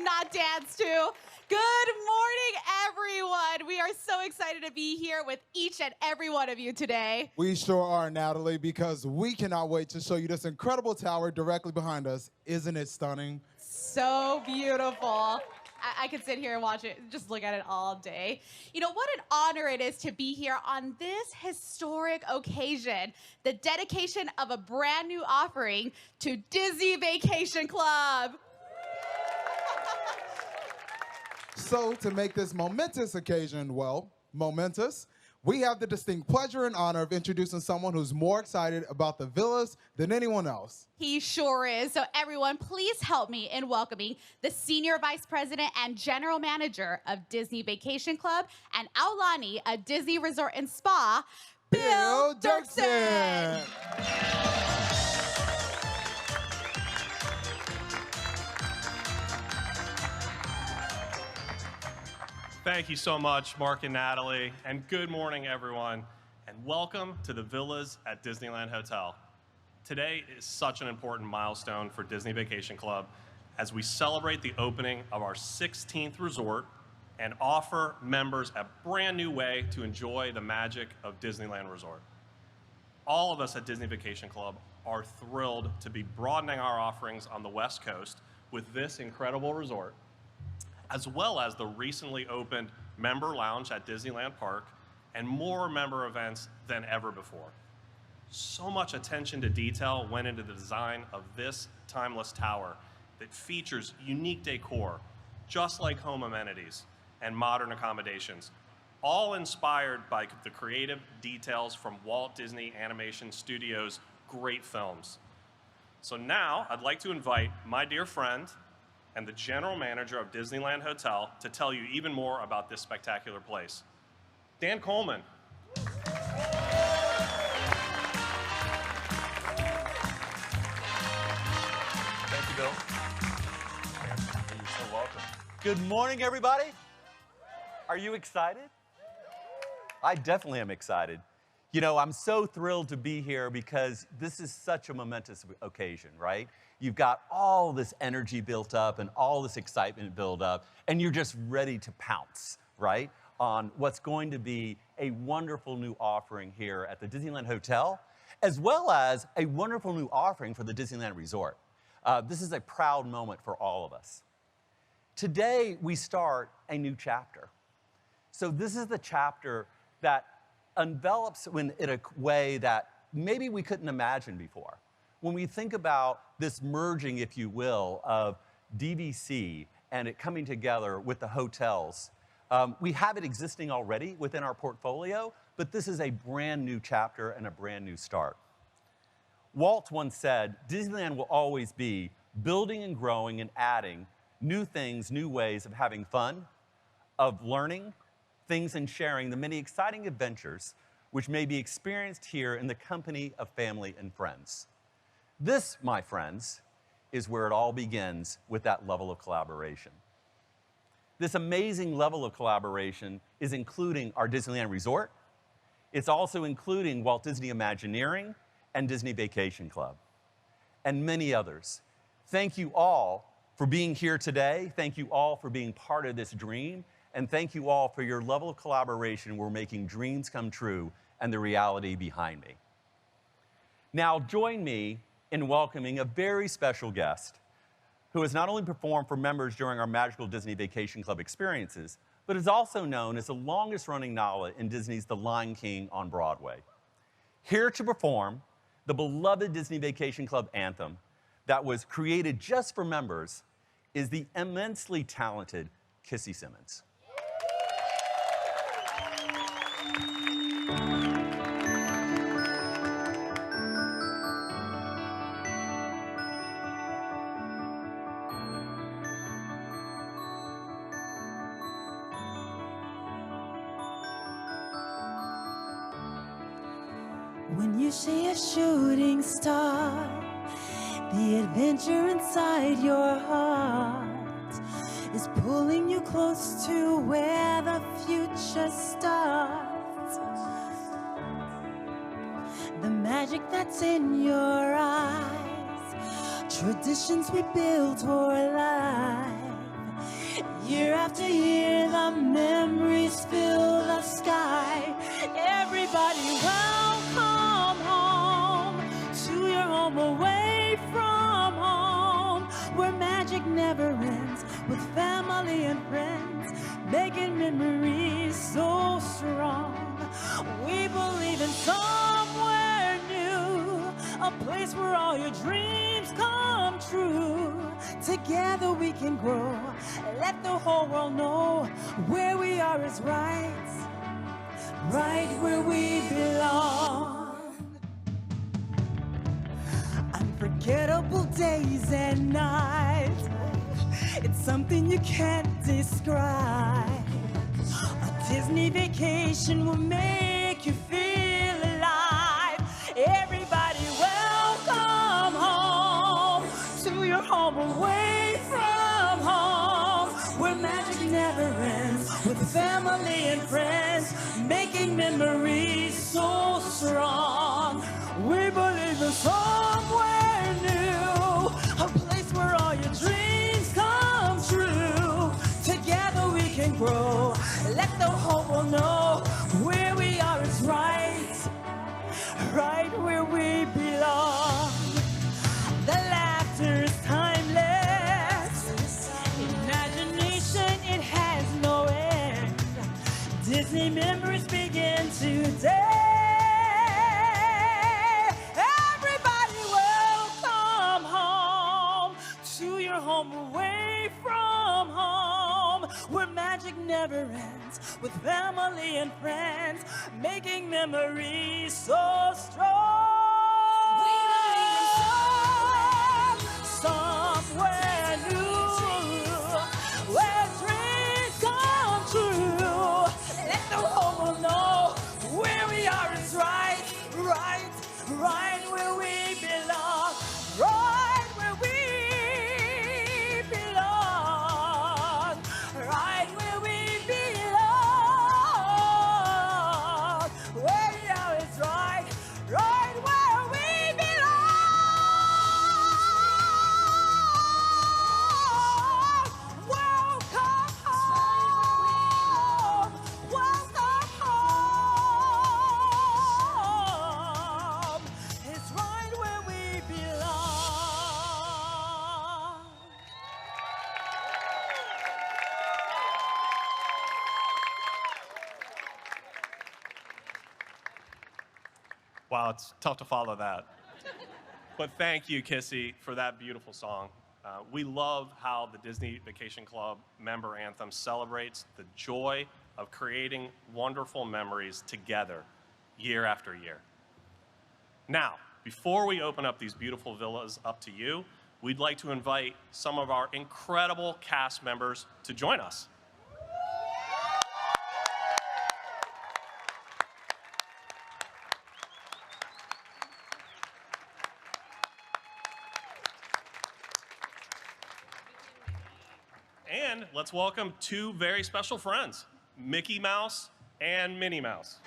could not dance to. Good morning, everyone. We are so excited to be here with each and every one of you today. We sure are, Natalie, because we cannot wait to show you this incredible tower directly behind us. Isn't it stunning? So beautiful. I could sit here and watch it, just look at it all day. You know, what an honor it is to be here on this historic occasion, the dedication of a brand new offering to Disney Vacation Club. So to make this momentous occasion, well, momentous, we have the distinct pleasure and honor of introducing someone who's more excited about the villas than anyone else. He sure is. So everyone, please help me in welcoming the Senior Vice President and General Manager of Disney Vacation Club and Aulani, a Disney Resort and Spa, Bill Dirksen. Thank you so much, Mark and Natalie, and good morning, everyone, and welcome to the Villas at Disneyland Hotel. Today is such an important milestone for Disney Vacation Club as we celebrate the opening of our 16th resort and offer members a brand new way to enjoy the magic of Disneyland Resort. All of us at Disney Vacation Club are thrilled to be broadening our offerings on the West Coast with this incredible resort, as well as the recently opened Member Lounge at Disneyland Park and more member events than ever before. So much attention to detail went into the design of this timeless tower that features unique decor, just like home amenities and modern accommodations, all inspired by the creative details from Walt Disney Animation Studios' great films. So now I'd like to invite my dear friend and the General Manager of Disneyland Hotel to tell you even more about this spectacular place. Dan Coleman. Thank you, Bill. You're so welcome. Good morning, everybody. Are you excited? I definitely am excited. You know, I'm so thrilled to be here because this is such a momentous occasion, right? You've got all this energy built up and all this excitement built up, and you're just ready to pounce, right, on what's going to be a wonderful new offering here at the Disneyland Hotel, as well as a wonderful new offering for the Disneyland Resort. This is a proud moment for all of us. Today, we start a new chapter. So this is the chapter that envelops in a way that maybe we couldn't imagine before. When we think about this merging, if you will, of DVC and it coming together with the hotels, we have it existing already within our portfolio, but this is a brand new chapter and a brand new start. Walt once said, Disneyland will always be building and growing and adding new things, new ways of having fun, of learning things and sharing the many exciting adventures which may be experienced here in the company of family and friends. This, my friends, is where it all begins with that level of collaboration. This amazing level of collaboration is including our Disneyland Resort. It's also including Walt Disney Imagineering and Disney Vacation Club, and many others. Thank you all for being here today. Thank you all for being part of this dream. And thank you all for your level of collaboration. We're making dreams come true and the reality behind me. Now, join me in welcoming a very special guest who has not only performed for members during our magical Disney Vacation Club experiences, but is also known as the longest-running Nala in Disney's The Lion King on Broadway. Here to perform the beloved Disney Vacation Club anthem that was created just for members is the immensely talented Kissy Simmons. When you see a shooting star, the adventure inside your heart is pulling you close to where the future starts. The magic that's in your eyes, traditions we build for life, Year after year, the memories fill the sky. Everybody, welcome home to your home away from home, where magic never ends, with family and friends, making memories so strong. We believe in somewhere new, a place where all your dreams come true. Together we can grow, let the whole world know where we are is right, right where we belong. Unforgettable days and nights, it's something you can't describe. A Disney vacation will make you feel alive. Everybody, welcome home to your home away from home, where magic never ends, with family and friends, making memories so strong. We believe in somewhere new, a place where all your dreams come true. Together we can grow, let the whole world know where we are is right, right where we belong. The laughter is timeless, imagination, it has no end. Disney memories begin today. Everybody, welcome home to your home away from home, where magic never ends, with family and friends, making memories so strong. Somewhere new, where dreams come true. Let the whole world know where we are is right, right, right where we belong, right where we belong, right where we belong. Where we are is right, right where we belong. Welcome home, welcome home. It's right where we belong. Wow, it's tough to follow that. But thank you, Kissy, for that beautiful song. We love how the Disney Vacation Club member anthem celebrates the joy of creating wonderful memories together year after year. Now, before we open up these beautiful villas up to you, we'd like to invite some of our incredible cast members to join us. And let's welcome two very special friends, Mickey Mouse and Minnie Mouse.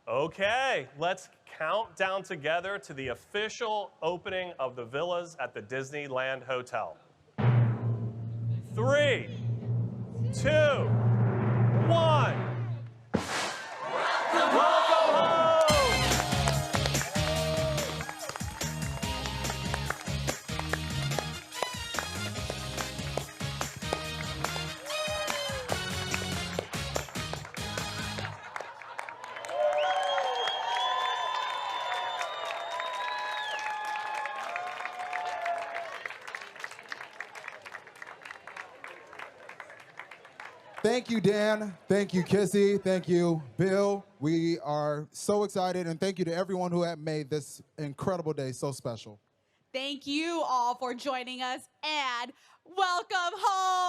Okay, let's count down together to the official opening of the villas at the Disneyland Hotel. 3, 2, 1. Welcome home! Thank you, Dan. Thank you, Kissy. Thank you, Bill. We are so excited, and thank you to everyone who had made this incredible day so special. Thank you all for joining us, and welcome home.